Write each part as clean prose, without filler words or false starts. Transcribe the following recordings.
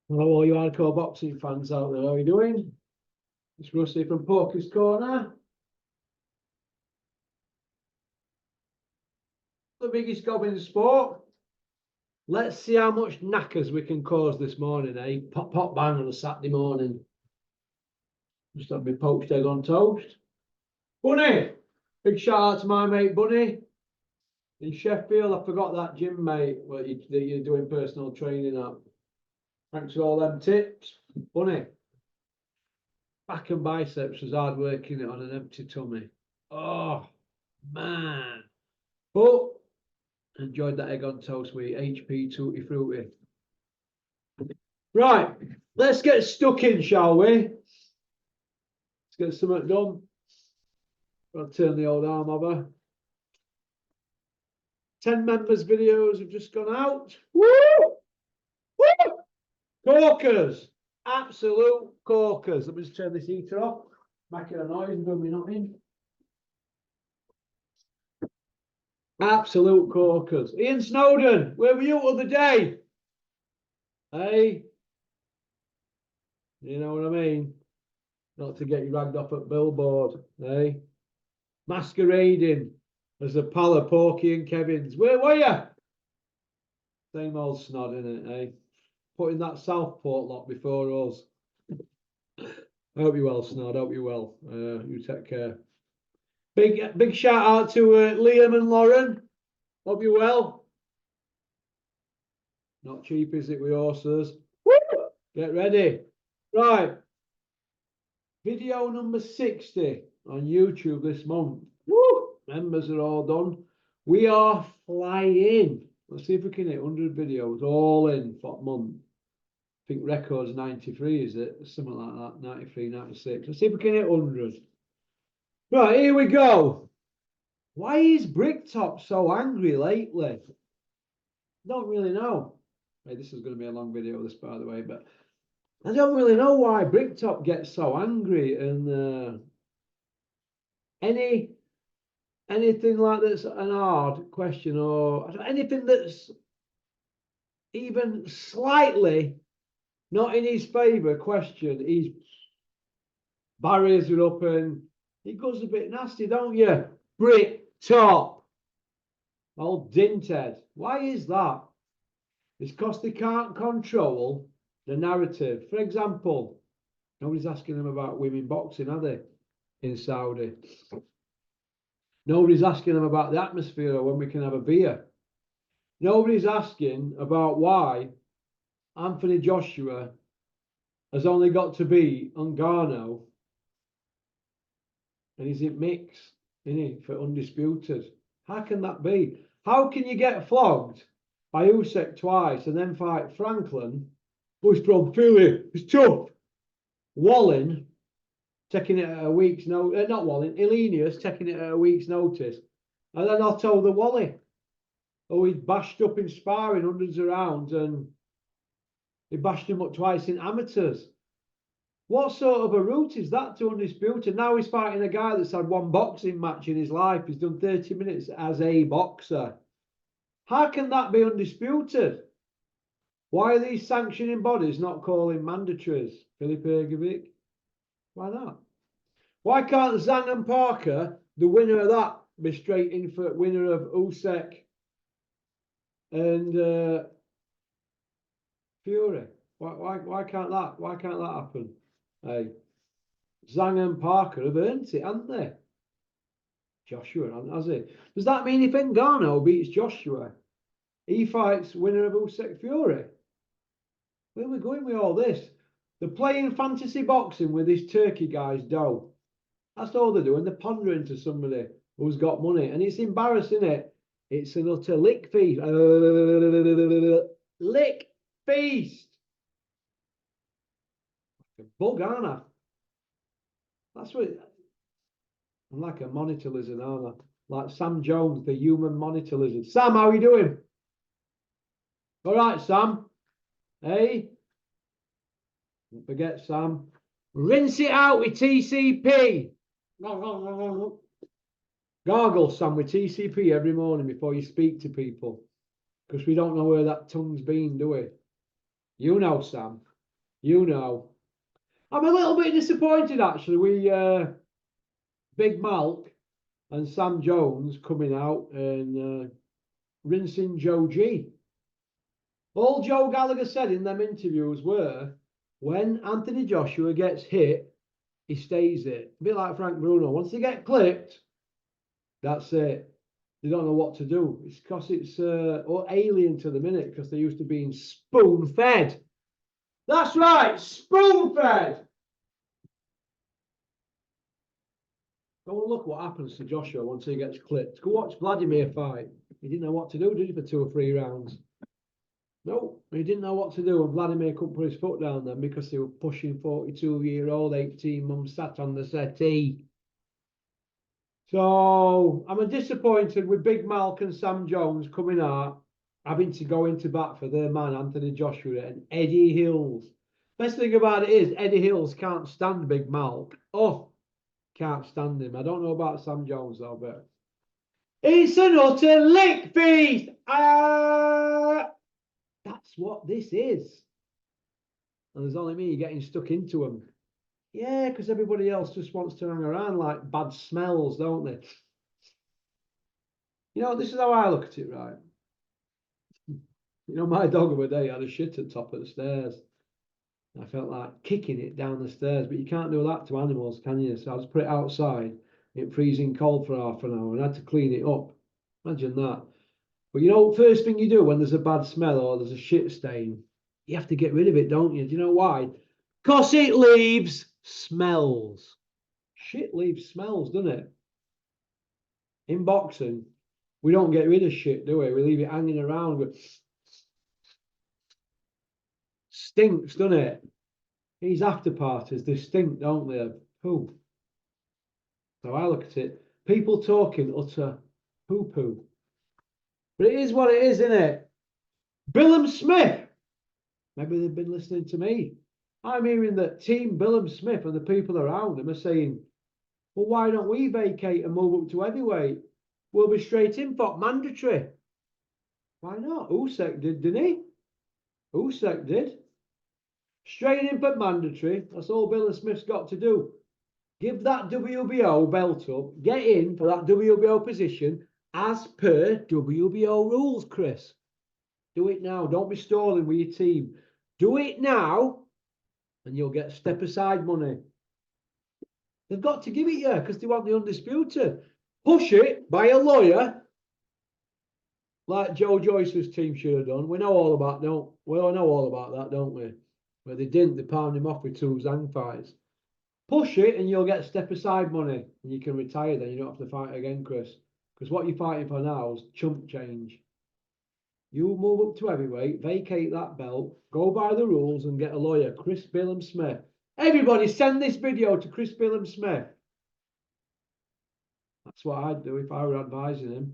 Hello, all you hardcore boxing fans out there. How are you doing? It's Rusty from Poker's Corner. The biggest gob in the sport. Let's see how much knackers we can cause this morning, eh? Pop, pop, bang on a Saturday morning. Just had my poached egg on toast. Bunny! Big shout out to my mate Bunny in Sheffield. I forgot that gym, mate, that you're doing personal training at. Thanks for all them tips. Bunny. Back and biceps was hard working it on an empty tummy. Oh, man. But enjoyed that egg on toast with HP Tutti Frutti. Right, let's get stuck in, shall we? Let's get something done. I'll turn the old arm over. 10 members videos have just gone out. Woo! Woo! Corkers. Absolute corkers. Let me just turn this heater off. Making a noise and doing me nothing. Absolute corkers. Ian Snowden, where were you the other day? Hey? You know what I mean? Not to get you ragged off at billboard, eh? Masquerading as a pal of Porky and Kevin's. Where were you? Same old snod, innit, eh? Putting that Southport lot before us. I hope you're well, Snod. I hope you're well. You take care. Big shout out to Liam and Lauren. Hope you're well. Not cheap, is it, with horses? Woo! Get ready. Right. Video number 60 on YouTube this month. Woo! Members are all done. We are flying. Let's see if we can hit 100 videos all in for a month. I think record's 93, is it? Something like that. 93, 96. Let's see if we can hit 100. Right, here we go. Why is Bricktop so angry lately? Don't really know. Hey, this is going to be a long video, this, by the way, but I don't really know why Bricktop gets so angry. And anything like that's an hard question, or anything that's even slightly not in his favour question, his barriers are up and he goes a bit nasty, don't you? Bricktop. Old dinthead. Why is that? It's because they can't control the narrative. For example, nobody's asking them about women boxing, are they? In Saudi. Nobody's asking them about the atmosphere or when we can have a beer. Nobody's asking about why Anthony Joshua has only got to be Ngannou and he's in mix, isn't he, for undisputed. How can that be? How can you get flogged by Usyk twice and then fight Franklin, who's from Philly? It's tough. Wallin taking it at a week's notice, not Wallin, Elenius taking it at a week's notice. And then I told the Wally, oh, he'd bashed up in sparring hundreds of rounds and he bashed him up twice in amateurs. What sort of a route is that to undisputed? Now he's fighting a guy that's had one boxing match in his life. He's done 30 minutes as a boxer. How can that be undisputed? Why are these sanctioning bodies not calling mandatories? Filip Ergovic? Why not? Why can't Zhang and Parker, the winner of that, be straight in for winner of Usyk and Fury? Why can't that happen? Hey, Zhang and Parker have earned it, haven't they? Joshua hasn't, has he? Does that mean if Ngannou beats Joshua, he fights winner of Usyk Fury? Where are we going with all this? They're playing fantasy boxing with this Turkey guy's dough. That's all they're doing. They're pondering to somebody who's got money. And it's embarrassing, it. It's an utter lick feast. Lick feast. Bug, aren't I? That's what... I'm like a monitor lizard, aren't I? Like Sam Jones, the human monitor lizard. Sam, how are you doing? All right, Sam. Hey? Don't forget, Sam. Rinse it out with TCP. Gargle, Sam, with TCP every morning before you speak to people. Because we don't know where that tongue's been, do we? You know, Sam. You know. I'm a little bit disappointed, actually. Big Malk and Sam Jones coming out and rinsing Joe G. All Joe Gallagher said in them interviews were, when Anthony Joshua gets hit, he stays it. A bit like Frank Bruno. Once they get clipped, that's it. They don't know what to do. It's because it's alien to the minute because they're used to being spoon-fed. That's right, spoon-fed. Go and look what happens to Joshua once he gets clipped. Go watch Vladimir fight. He didn't know what to do, did he, for 2 or 3 rounds? No, he didn't know what to do, and Vladimir couldn't put his foot down then because they were pushing 42-year-old, 18 months sat on the settee. So I'm disappointed with Big Malk and Sam Jones coming out, having to go into bat for their man Anthony Joshua and Eddie Hills. Best thing about it is Eddie Hills can't stand Big Malk. Oh, can't stand him. I don't know about Sam Jones though, but it's an utter lick feast. That's what this is. And there's only me getting stuck into them. Yeah, because everybody else just wants to hang around like bad smells, don't they? You know, this is how I look at it, right? You know, my dog the other day had a shit at the top of the stairs. I felt like kicking it down the stairs, but you can't do that to animals, can you? So I just put it outside, it freezing cold for half an hour, and I had to clean it up. Imagine that. But you know, first thing you do when there's a bad smell or there's a shit stain, you have to get rid of it, don't you? Do you know why? Because it leaves smells. Shit leaves smells, doesn't it? In boxing, we don't get rid of shit, do we? We leave it hanging around with stinks, doesn't it? These after parties, they stink, don't they? Poo. So I look at it. People talking utter poo-poo. But it is what it is, isn't it? Billum Smith. Maybe they've been listening to me. I'm hearing that Team Billum Smith and the people around him are saying, well, why don't we vacate and move up to heavyweight? We'll be straight in for mandatory. Why not? Usyk did, didn't he? Usyk did. Straight in for mandatory. That's all Billum Smith's got to do. Give that WBO belt up. Get in for that WBO position as per WBO rules, Chris. Do it now. Don't be stalling with your team. Do it now and you'll get step aside money. They've got to give it you because they want the undisputed. Push it by a lawyer like Joe Joyce's team should have done. We know all about that, don't we? But they didn't. They pounded him off with 2 Zhang fights. Push it and you'll get step aside money and you can retire then. You don't have to fight again, Chris. Because what you're fighting for now is chump change. You move up to heavyweight, vacate that belt, go by the rules and get a lawyer, Chris Billum Smith. Everybody send this video to Chris Billum Smith. That's what I'd do if I were advising him.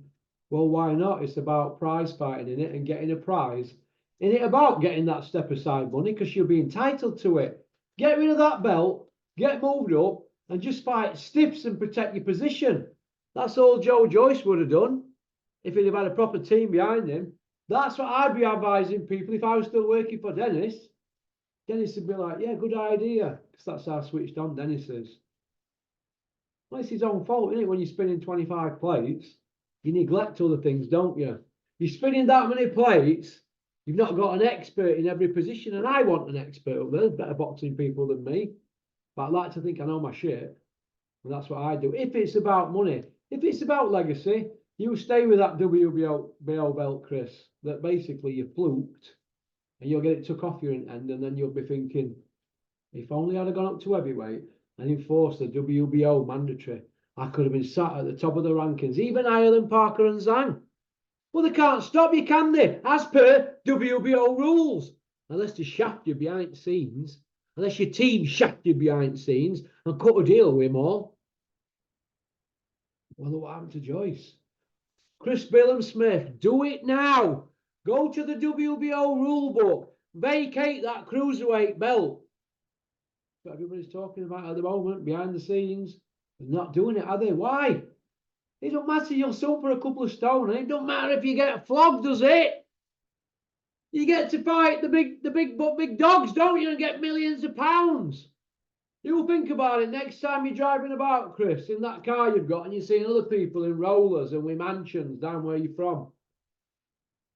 Well, why not? It's about prize fighting in it and getting a prize. Isn't it about getting that step aside money because you'll be entitled to it? Get rid of that belt, get moved up and just fight stiffs and protect your position. That's all Joe Joyce would have done if he'd have had a proper team behind him. That's what I'd be advising people if I was still working for Dennis. Dennis would be like, yeah, good idea. Because that's how switched on Dennis is. Well, it's his own fault, isn't it? When you're spinning 25 plates, you neglect other things, don't you? You're spinning that many plates, you've not got an expert in every position. And I want an expert up there. There's better boxing people than me. But I like to think I know my shit. And that's what I do. If it's about money, if it's about legacy, you stay with that WBO belt, Chris, that basically you fluked and you'll get it took off your end and then you'll be thinking, if only I'd have gone up to heavyweight and enforced the WBO mandatory, I could have been sat at the top of the rankings, even higher than Parker and Zhang. Well, they can't stop you, can they? As per WBO rules. Unless they shaft you behind the scenes, unless your team shaft you behind the scenes and cut a deal with them all. Well, what happened to Joyce? Chris Billum Smith, do it now. Go to the WBO rule book. Vacate that cruiserweight belt. That's what everybody's talking about at the moment, behind the scenes. They're not doing it, are they? Why? It don't matter, you'll sell for a couple of stone. And it don't matter if you get flogged, does it? You get to fight the big dogs, don't you, and get millions of pounds. You think about it next time you're driving about, Chris, in that car you've got, and you're seeing other people in rollers and with mansions down where you're from.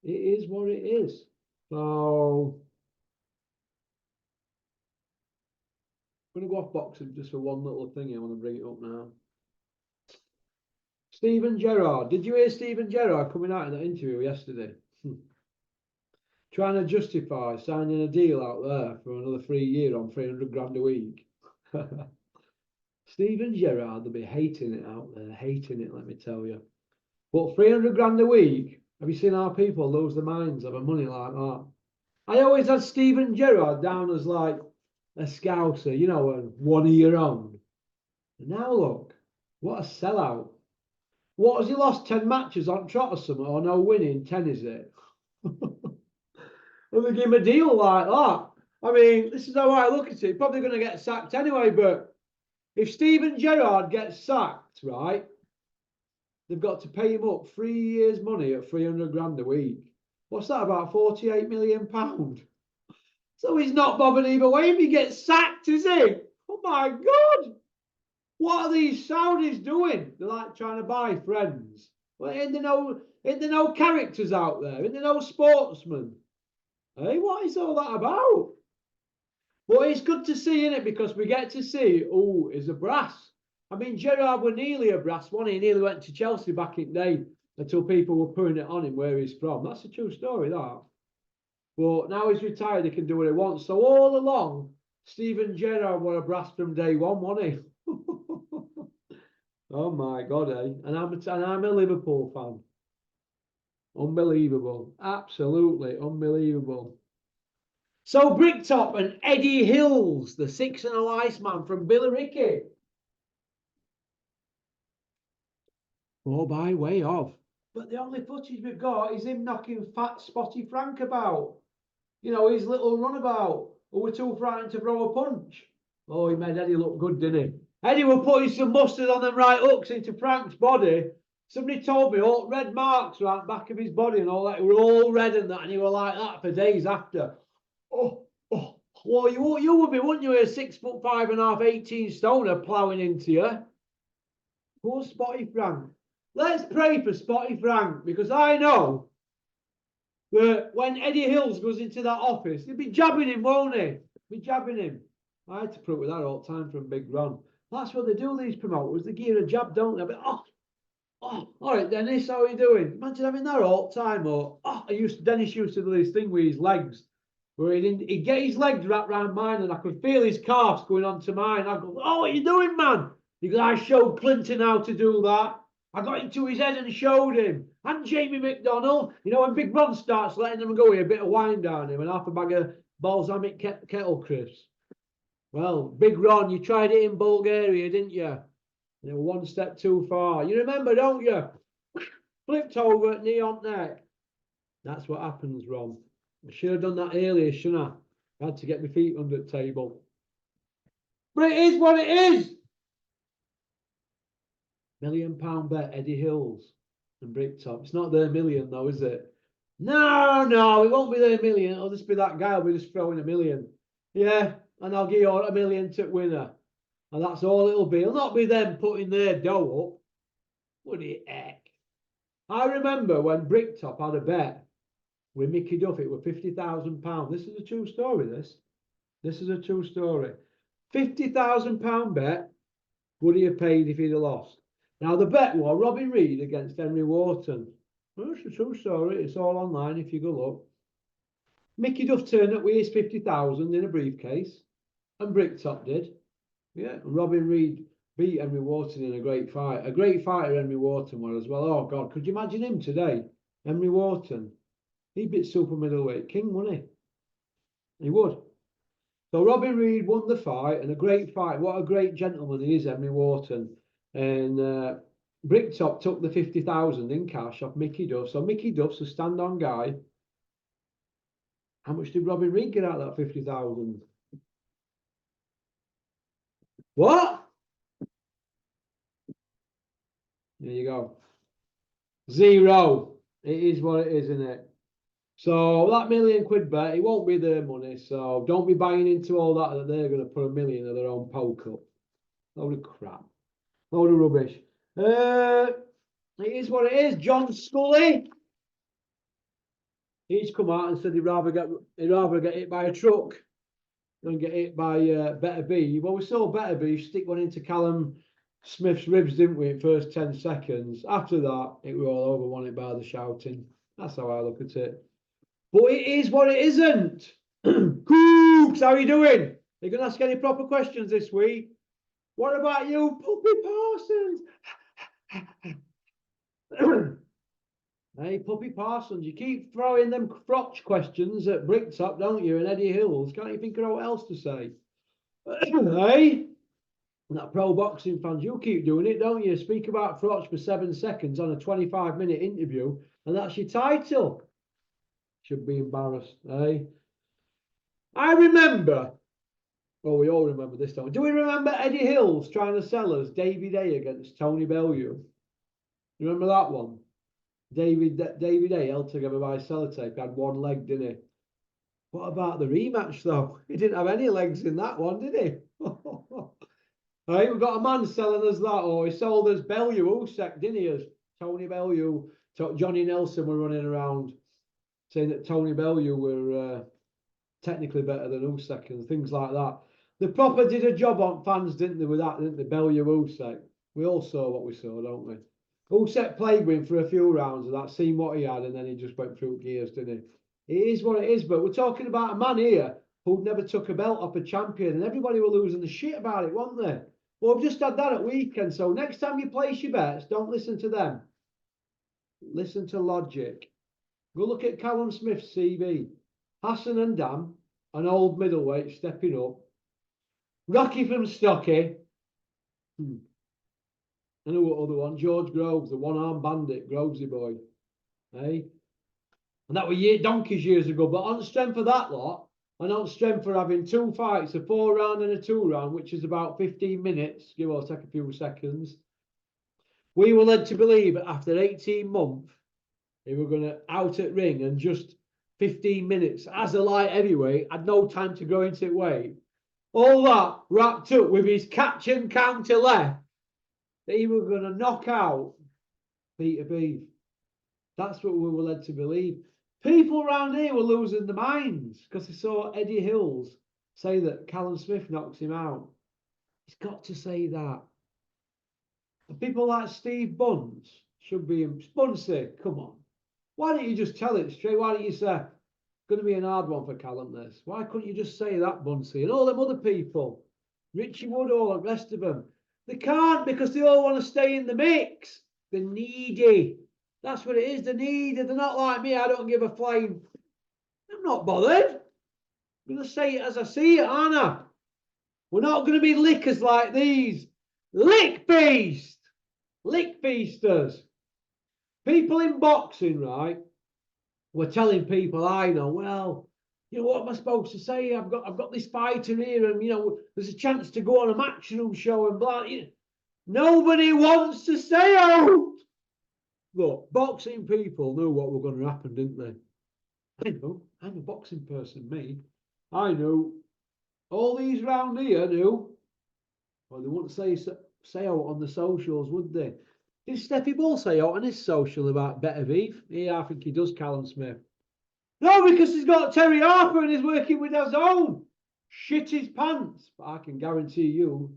It is what it is. So I'm going to go off boxing just for one little thing. I want to bring it up now. Steven Gerrard. Did you hear Steven Gerrard coming out in that interview yesterday? Trying to justify signing a deal out there for another 3 years on 300 grand a week. Steven Gerrard will be hating it out there, hating it, let me tell you. But 300 grand a week, have you seen how people lose their minds over money like that? I always had Steven Gerrard down as like a scouser, you know, a 1 year old. And now look, what a sellout. What, has he lost 10 matches on trot or something, or no winning 10, is it? And we give him a deal like that. I mean, this is how I look at it. Probably going to get sacked anyway, but if Steven Gerrard gets sacked, right, they've got to pay him up 3 years' money at 300 grand a week. What's that, about 48 million pounds? So he's not bothered either way if he gets sacked, is he? Oh my God! What are these Saudis doing? They're like trying to buy friends. Well, ain't there no characters out there? Ain't there no sportsmen? Hey, what is all that about? Well, it's good to see, isn't it? Because we get to see who is a brass. I mean, Gerrard was nearly a brass, wasn't he? He nearly went to Chelsea back in the day until people were putting it on him where he's from. That's a true story, that. But now he's retired, he can do what he wants. So all along, Steven Gerrard was a brass from day one, wasn't he? Oh my God, eh? And I'm a Liverpool fan. Unbelievable. Absolutely unbelievable. So Bricktop and Eddie Hills, the 6-0 Iceman from Billericay. Oh, by way of. But the only footage we've got is him knocking fat Spotty Frank about. You know, his little runabout, who were too frightened to throw a punch. Oh, he made Eddie look good, didn't he? Eddie were putting some mustard on them right hooks into Frank's body. Somebody told me all red marks right back of his body and all that. They were all red and that, and he were like that for days after. Oh, well, you would be, wouldn't you? A 6'5½", 18 stoner ploughing into you. Poor Spotty Frank. Let's pray for Spotty Frank, because I know that when Eddie Hills goes into that office, he'll be jabbing him, won't he? Be jabbing him. I had to put up with that all the time from Big Ron. That's what they do, these promoters. They give you a jab, don't they? But, all right, Dennis, how are you doing? Imagine having that all the time. Or, Dennis used to do this thing with his legs, where he'd get his legs wrapped around mine, and I could feel his calves going onto mine. I'd go, what are you doing, man? He goes, I showed Clinton how to do that. I got into his head and showed him. And Jamie McDonnell, you know, when Big Ron starts letting them go with a bit of wine down him and half a bag of balsamic kettle crisps. Well, Big Ron, you tried it in Bulgaria, didn't you? You know, one step too far. You remember, don't you? Flipped over, knee on neck. That's what happens, Ron. I should have done that earlier, shouldn't I? I had to get my feet under the table. But it is what it is. £1 million bet, Eddie Hills and Bricktop. It's not their million, though, is it? No, it won't be their million. It'll just be that guy will be just throwing $1 million. Yeah, and I'll give you $1 million to winner. And that's all it'll be. It'll not be them putting their dough up. What the heck? I remember when Bricktop had a bet with Mickey Duff, it was £50,000. This is a true story, this is a true story. £50,000 bet would he have paid if he'd have lost? Now, the bet was Robbie Reid against Henry Wharton. Well, it's a true story. It's all online if you go look. Mickey Duff turned up with his 50,000 in a briefcase, and Bricktop did. Yeah, and Robbie Reid beat Henry Wharton in a great fight. A great fighter Henry Wharton was as well. Oh, God, could you imagine him today? Henry Wharton. He beat super middleweight king, wouldn't he? He would. So Robbie Reid won the fight, and a great fight. What a great gentleman he is, Henry Wharton. And Bricktop took the 50,000 in cash off Mickey Duff. So Mickey Duff's a stand-on guy. How much did Robbie Reid get out of that 50,000? What? There you go. 0. It is what it is, isn't it? So that £1,000,000 bet, it won't be their money. So don't be buying into all that they're going to put 1,000,000 of their own poke up. Load of crap. Load of rubbish. It is what it is. John Scully. He's come out and said he'd rather get hit by a truck than get hit by Better Be. Well, we saw Better Be stick one into Callum Smith's ribs, didn't we, in first 10 seconds. After that, it was all over, won it by the shouting. That's how I look at it. But it is what it isn't. Cooks, how are you doing? Are you going to ask any proper questions this week? What about you, Puppy Parsons? Hey, Puppy Parsons, you keep throwing them crotch questions at Bricktop, don't you, and Eddie Hills? Can't you think of what else to say? Hey? That pro boxing fans, you keep doing it, don't you? Speak about Frotch for 7 seconds on a 25-minute interview, and that's your title. Should be embarrassed, eh? I remember, well, we all remember this time. Do we remember Eddie Hills trying to sell us David A against Tony Bellew? You remember that one? David A held together by sellotape, had one leg, didn't he? What about the rematch, though? He didn't have any legs in that one, did he? Right, we've got a man selling us that, or he sold us Bellew Usyk, didn't he? As Tony Bellew, Johnny Nelson were running around saying that Tony Bellew were technically better than Usyk and things like that. The proper did a job on fans, didn't they, with that, didn't they? Bellew Usyk. We all saw what we saw, don't we? Usyk played with him for a few rounds of that, seen what he had, and then he just went through gears, didn't he? It is what it is, but we're talking about a man here who never took a belt off a champion, and everybody were losing the shit about it, weren't they? Well, we've just had that at weekend, so next time you place your bets, don't listen to them. Listen to logic. Go look at Callum Smith's CV. Hassan and Dam, an old middleweight stepping up. Rocky from Stocky. And who other one? George Groves, the one-armed bandit, Grovesy boy. Hey? And that were donkeys years ago. But on strength of that lot, and on strength for having 2 fights, a 4-round and a 2-round, which is about 15 minutes, give or take a few seconds, we were led to believe that after 18 months, they were going to out at ring and just 15 minutes as a light heavyweight, had no time to grow into weight. All that wrapped up with his catch and counter left, that he was going to knock out Peter Beef. That's what we were led to believe. People around here were losing their minds because they saw Eddie Hills say that Callum Smith knocks him out. He's got to say that. And people like Steve Bunce should be in. Bunsey, come on. Why don't you just tell it straight? Why don't you say, going to be an hard one for Callum this? Why couldn't you just say that, Bunsey? And all them other people, Richie Woodall and the rest of them, they can't because they all want to stay in the mix. They're needy. That's what it is. They're needy. They're not like me. I don't give a flying. I'm not bothered. I'm going to say it as I see it, aren't I? We're not going to be lickers like these. Lick feast. Lick feasters. People in boxing, right, were telling people I know, well, you know, what am I supposed to say? I've got this fighter here, and you know, there's a chance to go on a matchroom show and blah. You know, nobody wants to stay out. Look, boxing people knew what was going to happen, didn't they? I know. I'm a boxing person, me. I knew. All these round here knew. Well, they wouldn't say out on the socials, would they? Did Steffi Bull say out on his social about Better Beef? Yeah, I think he does, Callum Smith. No, because he's got Terry Harper and he's working with his own. Shit his pants. But I can guarantee you,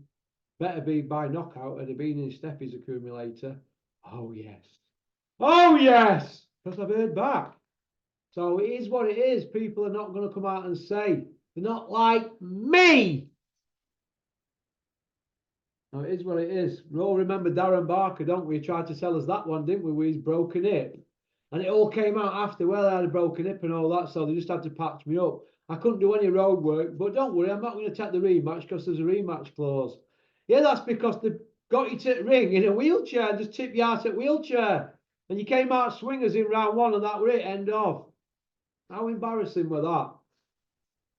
Better Beef by knockout had been in Steffi's accumulator. Oh, yes. Oh, yes. Because I've heard back. So it is what it is. People are not going to come out and say. They're not like me. No, it is what it is. We all remember Darren Barker, don't we? He tried to sell us that one, didn't we, with his broken hip? And it all came out after, well, I had a broken hip and all that, so they just had to patch me up. I couldn't do any road work, but don't worry, I'm not going to take the rematch because there's a rematch clause. Yeah, that's because they got you to the ring in a wheelchair and just tip you out at wheelchair. And you came out swingers in round 1 and that were it, end of. How embarrassing were that?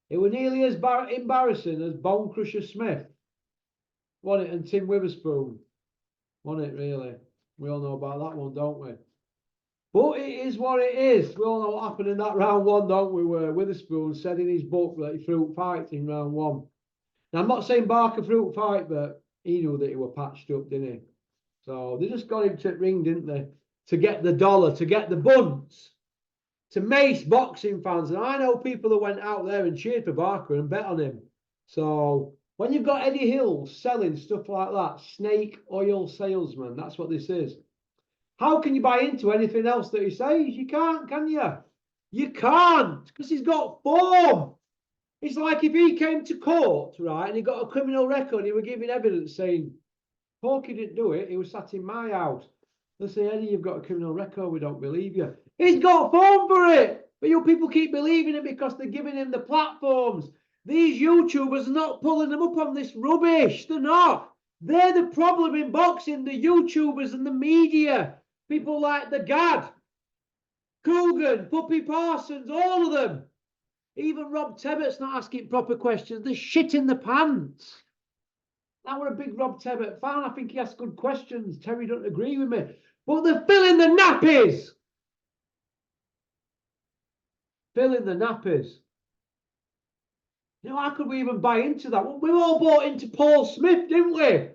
It was nearly as embarrassing as Bone Crusher Smith. Wasn't it? And Tim Witherspoon. Wasn't it, really? We all know about that one, don't we? But it is what it is. We all know what happened in that round one, don't we? Where Witherspoon said in his book that he threw fights in round one. Now, I'm not saying Barker threw fight, but he knew that he were patched up, didn't he? So they just got him to the ring, didn't they? To get the dollar, to get the buns, to mace boxing fans. And I know people that went out there and cheered for Barker and bet on him. So when you've got Eddie Hill selling stuff like that, snake oil salesman, that's what this is. How can you buy into anything else that he says? You can't, can you? You can't, because he's got form. It's like if he came to court, right, and he got a criminal record, he were giving evidence saying, Porky didn't do it, he was sat in my house. They say, Eddie, you've got a criminal record, we don't believe you. He's got form for it. But you people keep believing it because they're giving him the platforms. These YouTubers are not pulling them up on this rubbish. They're not. They're the problem in boxing, the YouTubers and the media. People like the Gad, Coogan, Puppy Parsons, all of them. Even Rob Tebbett's not asking proper questions. They're shit in the pants. That were a big Rob Tebbett fan. I think he asked good questions. Terry don't agree with me. But they're filling the nappies. Filling the nappies. You know, how could we even buy into that? We all bought into Paul Smith, didn't we?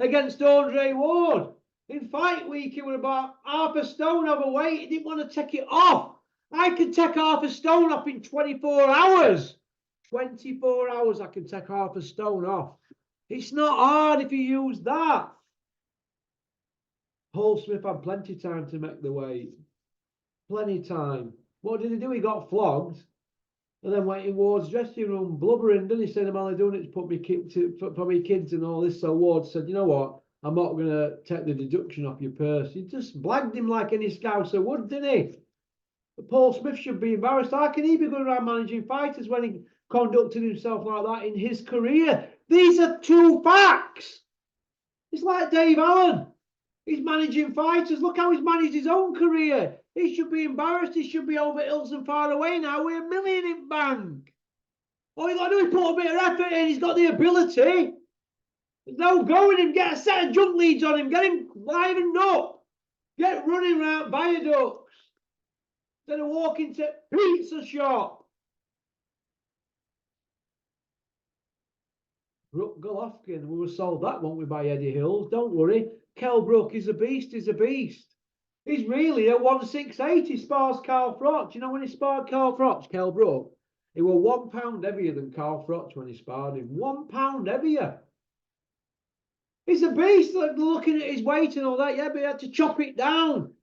Against Andre Ward. In fight week, he was about half a stone overweight. He didn't want to take it off. I can take half a stone off in 24 hours. 24 hours, I can take half a stone off. It's not hard if you use that. Paul Smith had plenty of time to make the weight. Plenty of time. What did he do? He got flogged and then went in Ward's dressing room blubbering, didn't he? Saying, I'm only doing it to put me for my kids and all this. So Ward said, you know what? I'm not going to take the deduction off your purse. He just blagged him like any Scouser would, didn't he? But Paul Smith should be embarrassed. How can he be going around managing fighters when he conducted himself like that in his career? These are two facts. It's like Dave Allen. He's managing fighters. Look how he's managed his own career. He should be embarrassed. He should be over hills and far away now with $1 million in bank. All you got to do is put a bit of effort in. He's got the ability. There's no going him. Get a set of jump leads on him. Get him livened up. Get running around viaducts. Instead of walking to pizza shop. Brook Golovkin. We were sold that, won't we, by Eddie Hills? Don't worry. Kell Brook is a beast. He's a beast. He's really a 168. He spars Carl Froch. You know when he sparred Carl Froch, Kell Brook? He was 1 pound heavier than Carl Froch when he sparred him. 1 pound heavier. He's a beast. Like, looking at his weight and all that, yeah, but he had to chop it down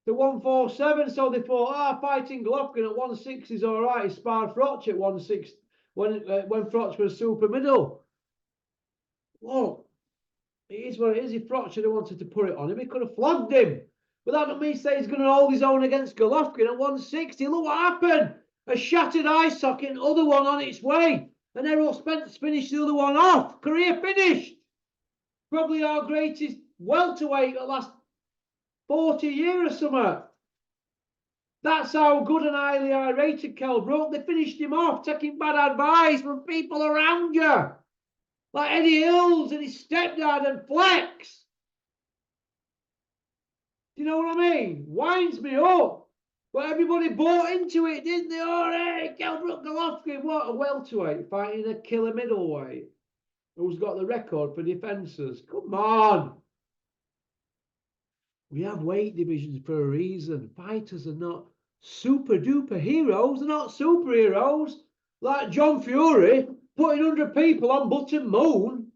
to 147. So they thought, fighting Golovkin at 160 is all right. He sparred Froch at 160 when Froch was super middle. Look, it is what it is. If Froch had wanted to put it on him, he could have flogged him. But that doesn't mean say he's going to hold his own against Golovkin at 160. Look what happened. A shattered eye socket, another one on its way. And Errol Spence finished the other one off. Career finished. Probably our greatest welterweight the last 40 years or something. That's how good and highly I rated Kell Brook. They finished him off, taking bad advice from people around you. Like Eddie Hills and his stepdad and Flex. Do you know what I mean? Winds me up. But everybody bought into it, didn't they? Oh, hey, Kell Brook Golovkin, what a welterweight fighting a killer middleweight who's got the record for defences. Come on. We have weight divisions for a reason. Fighters are not super duper heroes. They're not superheroes. Like John Fury putting 100 people on Button Moon.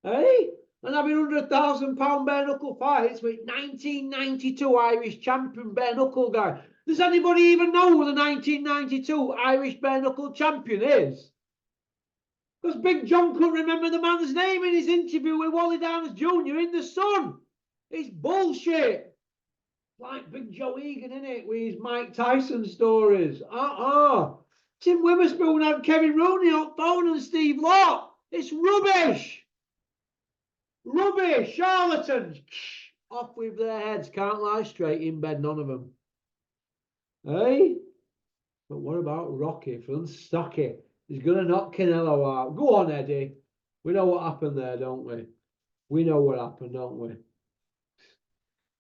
Eh? And having £100,000 bare knuckle fights with 1992 Irish champion bare knuckle guy. Does anybody even know who the 1992 Irish bare knuckle champion is? Because Big John couldn't remember the man's name in his interview with Wally Downs Jr. in The Sun. It's bullshit. Like Big Joe Egan, innit? With his Mike Tyson stories. Tim Witherspoon had Kevin Rooney on phone and Steve Locke. It's rubbish. Rubbish. Charlatans. Off with their heads. Can't lie straight in bed, none of them. Hey? But what about Rocky from Stocky? He's going to knock Canelo out. Go on, Eddie. We know what happened there, don't we? We know what happened, don't we?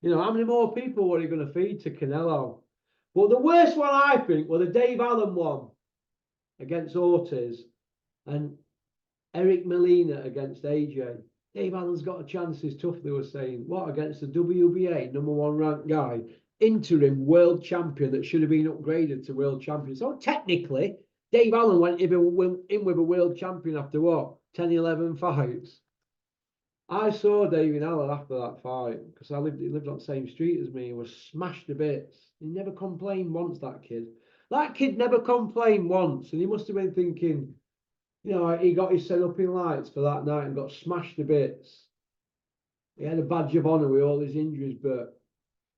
You know, how many more people were he going to feed to Canelo? But the worst one, I think, was the Dave Allen one against Ortiz and Eric Molina against AJ. Dave Allen's got a chance, he's tough, they were saying. What, against the WBA #1 ranked guy, interim world champion that should have been upgraded to world champion. So technically, Dave Allen went in with a world champion after what, 10, 11 fights? I saw David Allen after that fight because he lived on the same street as me. He was smashed to bits. He never complained once, that kid. That kid never complained once. And he must have been thinking, you know, he got his set up in lights for that night and got smashed to bits. He had a badge of honour with all his injuries, but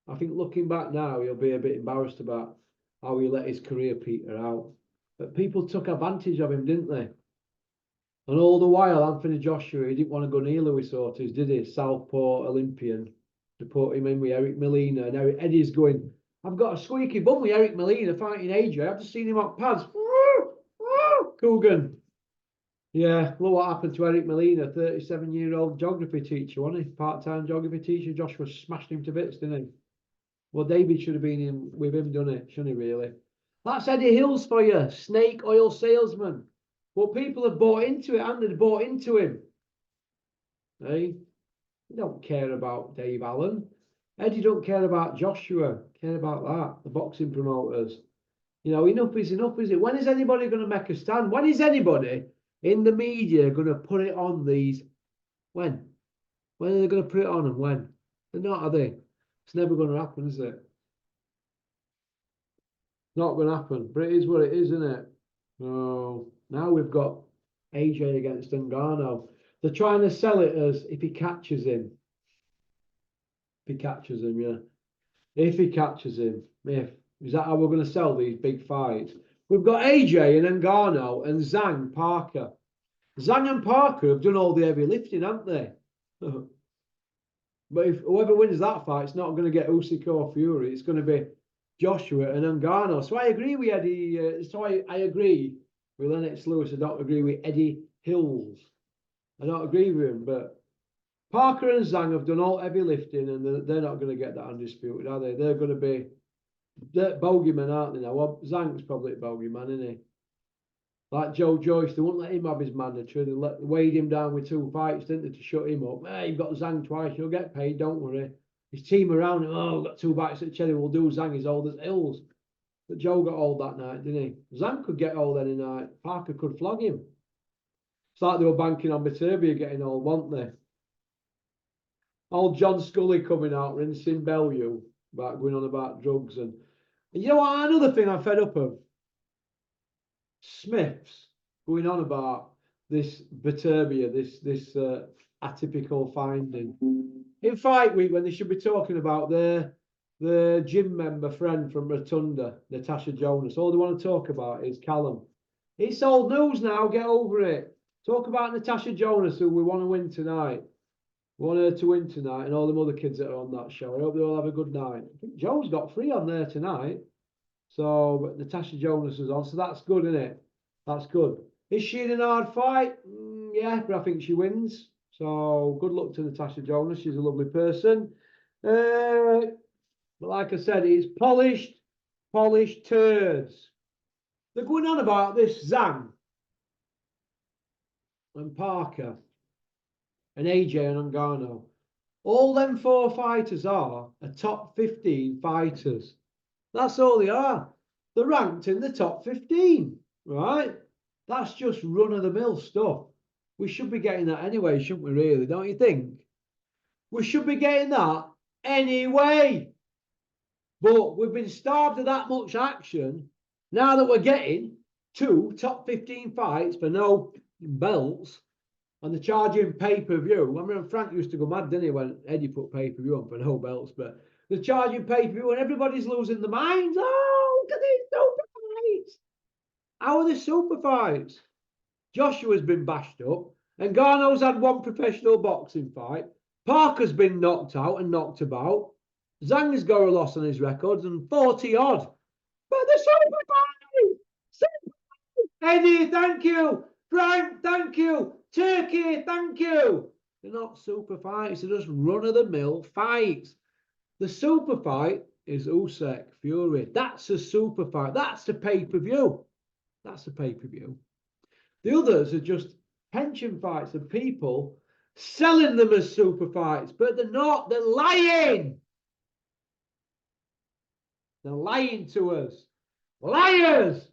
I think looking back now, he'll be a bit embarrassed about how he let his career peter out. But people took advantage of him, didn't they? And all the while, Anthony Joshua, he didn't want to go near Luis Ortiz, did he? Southpaw Olympian. To put him in with Eric Molina. Now Eddie's going, I've got a squeaky bum with Eric Molina fighting AJ. I've just seen him on pads. Coogan. Yeah, look what happened to Eric Molina, 37-year-old geography teacher, wasn't he? Part-time geography teacher. Joshua smashed him to bits, didn't he? Well, David should have been in with him, done it, shouldn't he, really? That's Eddie Hills for you, snake oil salesman. Well, people have bought into it, and they've bought into him. Hey, they don't care about Dave Allen. Eddie don't care about Joshua. Care about that, the boxing promoters. You know, enough is enough, is it? When is anybody going to make a stand? When is anybody in the media going to put it on these? When? When are they going to put it on and when? They're not, are they? It's never going to happen, is it? Not going to happen. But it is what it is, isn't it? Oh, now we've got AJ against Ngannou. They're trying to sell it as if he catches him. If he catches him, yeah. If he catches him. Is that how we're going to sell these big fights? We've got AJ and Ngannou and Zhang Parker. Zhang and Parker have done all the heavy lifting, haven't they? But if whoever wins that fight, it's not going to get Usyk or Fury. It's going to be Joshua and Ngannou. So I agree with Eddie. I agree with Lennox Lewis. I don't agree with Eddie Hills. I don't agree with him. But Parker and Zhang have done all heavy lifting, and they're not going to get that undisputed, are they? They're going to be bogeymen, aren't they now? Well, Zhang's probably a bogeyman, isn't he? Like Joe Joyce, they wouldn't let him have his mandatory. They weighed him down with 2 fights, didn't they, to shut him up. Hey, you've got Zhang twice, you'll get paid, don't worry. His team around him, oh, got 2 bites at cherry, we'll do Zhang, he's old as hills. But Joe got old that night, didn't he? Zhang could get old any night. Parker could flog him. It's like they were banking on Beterbiev getting old, weren't they? Old John Scully coming out, rinsing Bellew, about going on about drugs. And you know what, another thing I'm fed up of? Smiths going on about this Beterbiev, this atypical finding. In fight week, when they should be talking about the gym member friend from Rotunda, Natasha Jonas, all they want to talk about is Callum. It's old news now, get over it. Talk about Natasha Jonas, who we want to win tonight. We want her to win tonight, and all them other kids that are on that show. I hope they all have a good night. I think Joe's got 3 on there tonight. So, but Natasha Jonas is on, so that's good, isn't it? That's good. Is she in an hard fight? Yeah, but I think she wins. So, good luck to Natasha Jonas. She's a lovely person. But like I said, it's polished turds. They're going on about this Zhang and Parker and AJ and Ngannou. All them 4 fighters are top 15 fighters. That's all they are. They're ranked in the top 15, right? That's just run-of-the-mill stuff. We should be getting that anyway, shouldn't we, really? Don't you think? We should be getting that anyway. But we've been starved of that much action. Now that we're getting 2 top 15 fights for no belts, and they're charging pay-per-view. I mean, Frank used to go mad, didn't he, when Eddie put pay-per-view on for no belts, but they're charging pay-per-view and everybody's losing their minds. Oh, look at these super fights. How are the super fights? Joshua's been bashed up. And Ngannou's had 1 professional boxing fight. Parker's been knocked out and knocked about. Zhang's got a loss on his records and 40 odd. But the super fight! Eddie, thank you. Frank, thank you. Turkey, thank you. They're not super fights. They're just run-of-the-mill fights. The super fight is Usyk Fury. That's a super fight. That's the pay-per-view. That's the pay-per-view. The others are just pension fights of people selling them as super fights, but they're not. They're lying. They're lying to us. Liars!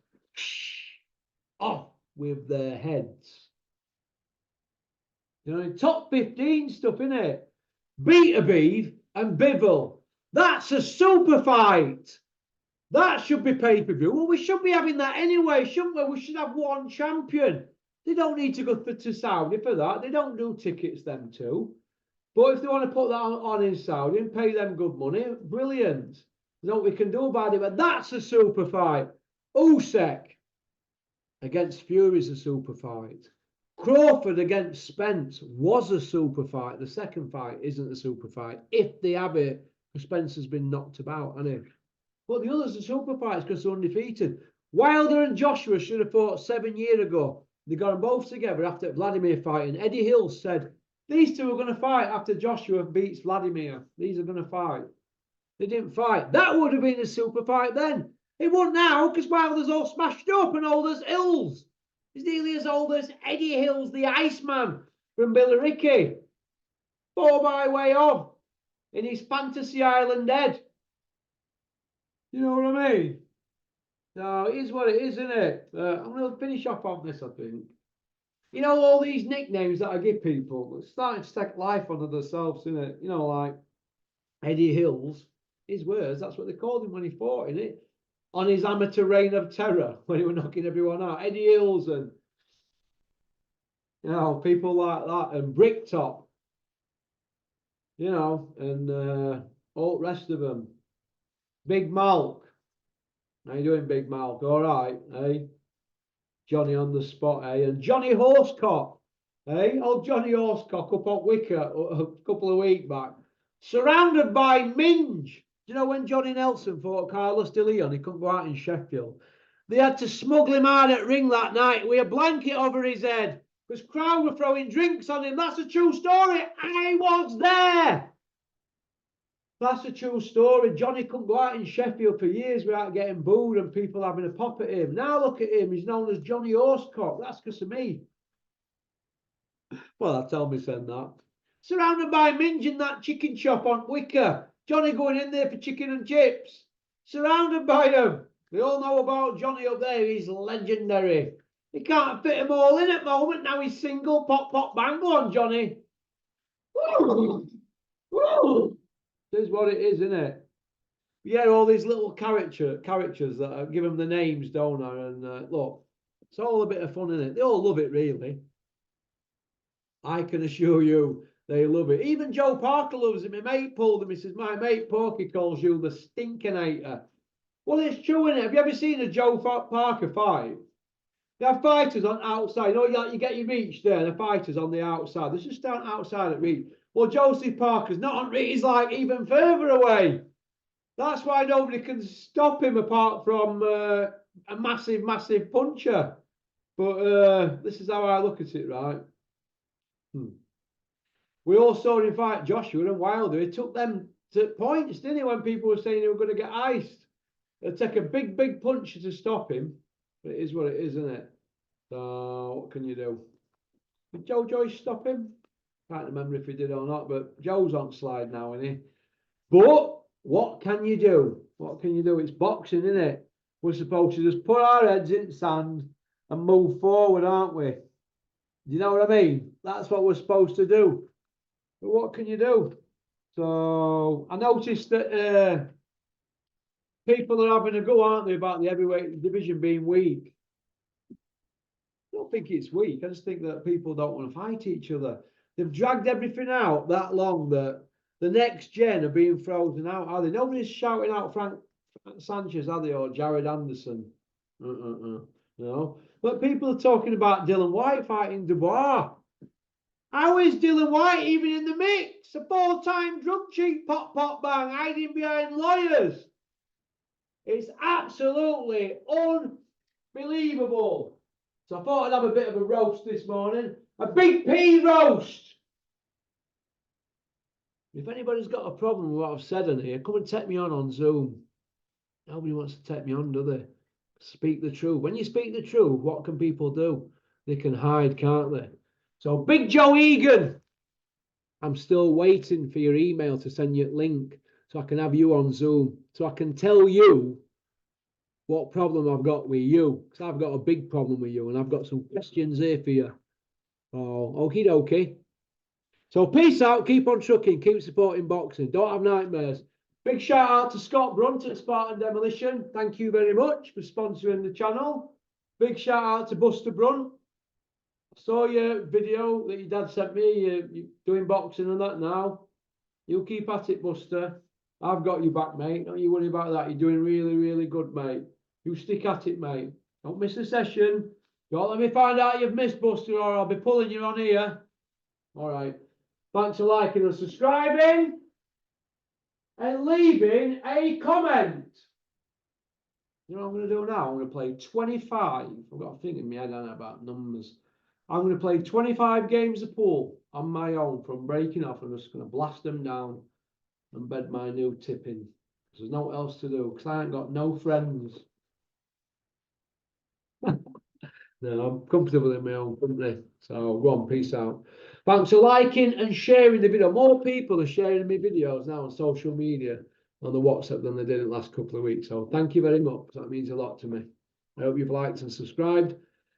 Off with their heads. You know, top 15 stuff, innit? Beterbiev and Bivol. That's a super fight. That should be pay-per-view. Well, we should be having that anyway, shouldn't we? We should have one champion. They don't need to go to Saudi for that. They don't do tickets, them two. But if they want to put that on in Saudi and pay them good money, brilliant. There's what we can do about it. But that's a super fight. Usyk against Fury is a super fight. Crawford against Spence was a super fight. The second fight isn't a super fight if they have it, because Spencer's been knocked about, hasn't he? But the others are super fights because they're undefeated. Wilder and Joshua should have fought 7 years ago. They got them both together after Vladimir fighting. Eddie Hill said, these two are going to fight after Joshua beats Vladimir. These are going to fight. They didn't fight. That would have been a super fight then. It won't now because Wilder's all smashed up and old as Hills. He's nearly as old as Eddie Hills, the Iceman from Billericay. Fought by way of in his Fantasy Island head. You know what I mean? No, it is what it is, isn't it? I'm going to finish off on this, I think. You know, all these nicknames that I give people, it's starting to take life onto themselves, isn't it? You know, like Eddie Hills, his words, that's what they called him when he fought in it. On his amateur reign of terror, when he was knocking everyone out. Eddie Hills and, you know, people like that, and Bricktop, you know, and all the rest of them. Big Malk. How you doing, Big Malk? All right, eh? Johnny on the spot, eh? And Johnny Horsecock, eh? Old Johnny Horsecock up on Wicker a couple of weeks back. Surrounded by Minge. Do you know when Johnny Nelson fought Carlos de Leon, he couldn't go out in Sheffield. They had to smuggle him out at ring that night with a blanket over his head because crowd were throwing drinks on him. That's a true story. I was there. That's a true story. Johnny couldn't go out in Sheffield for years without getting booed and people having a pop at him. Now look at him. He's known as Johnny Horsecock. That's because of me. Well, I tell me saying that. Surrounded by Minge in that chicken shop on Wicker. Johnny going in there for chicken and chips. Surrounded by them. We all know about Johnny up there. He's legendary. He can't fit them all in at the moment. Now he's single. Pop, pop, bang. Go on, Johnny. Woo! Woo! This is what it is, isn't it? Yeah, all these little characters that I give them the names, don't I? And look, it's all a bit of fun, isn't it? They all love it, really. I can assure you they love it. Even Joe Parker loves it. My mate pulled him. He says, my mate Porky calls you the Stinkinator. Well, it's true, isn't it? Have you ever seen a Joe Parker fight? They have fighters on outside. You know, you get your reach there. The fighters on the outside. They just stand outside at reach. Well, Josie Parker's not on reach. He's like even further away. That's why nobody can stop him apart from a massive, massive puncher. But this is how I look at it, right? We all saw him fight Joshua and Wilder. He took them to points, didn't he, when people were saying they were going to get iced? It'll take a big, big puncher to stop him. But it is what it is, isn't it? So what can you do? Did Joe Joyce stop him? Can't remember if he did or not, but Joe's on slide now, isn't he? But what can you do? What can you do? It's boxing, isn't it? We're supposed to just put our heads in sand and move forward, aren't we? Do you know what I mean? That's what we're supposed to do. But what can you do? So I noticed that people are having a go, aren't they, about the heavyweight division being weak? I don't think it's weak. I just think that people don't want to fight each other. They've dragged everything out that long that the next gen are being frozen out, are they? Nobody's shouting out Frank Sanchez, are they, or Jared Anderson? No. But people are talking about Dylan White fighting Dubois. How is Dylan White even in the mix? A 4-time drug cheat, pop, pop, bang, hiding behind lawyers. It's absolutely unbelievable. So I thought I'd have a bit of a roast this morning. A big pea roast. If anybody's got a problem with what I've said in here, come and take me on Zoom. Nobody wants to take me on, do they? Speak the truth. When you speak the truth, what can people do? They can hide, can't they? So, Big Joe Egan, I'm still waiting for your email to send you a link so I can have you on Zoom, so I can tell you what problem I've got with you. Because I've got a big problem with you, and I've got some questions here for you. Oh, okie dokie. So peace out, keep on trucking, keep supporting boxing. Don't have nightmares. Big shout out to Scott Brunt at Spartan Demolition. Thank you very much for sponsoring the channel. Big shout out to Buster Brunt. I saw your video that your dad sent me. You're doing boxing and that now. You keep at it, Buster. I've got you back, mate. Don't you worry about that. You're doing really, really good, mate. You stick at it, mate. Don't miss a session. Don't let me find out you've missed, Buster, or I'll be pulling you on here. All right. Thanks for liking and subscribing and leaving a comment. You know what I'm going to do now? I'm going to play 25. I've got a thing in my head about numbers. I'm going to play 25 games of pool on my own from breaking off. I'm just going to blast them down and bed my new tip in. There's nothing else to do because I ain't got no friends. No, I'm comfortable in my own company. So go on, peace out. Thanks for liking and sharing the video. More people are sharing my videos now on social media, on the WhatsApp than they did in the last couple of weeks. So thank you very much. That means a lot to me. I hope you've liked and subscribed.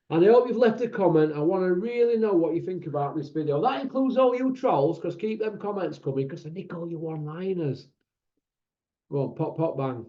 And I hope you've left a comment. I want to really know what you think about this video. That includes all you trolls, because keep them comments coming, because I nick all you one-liners. Go on, pop, pop, bang.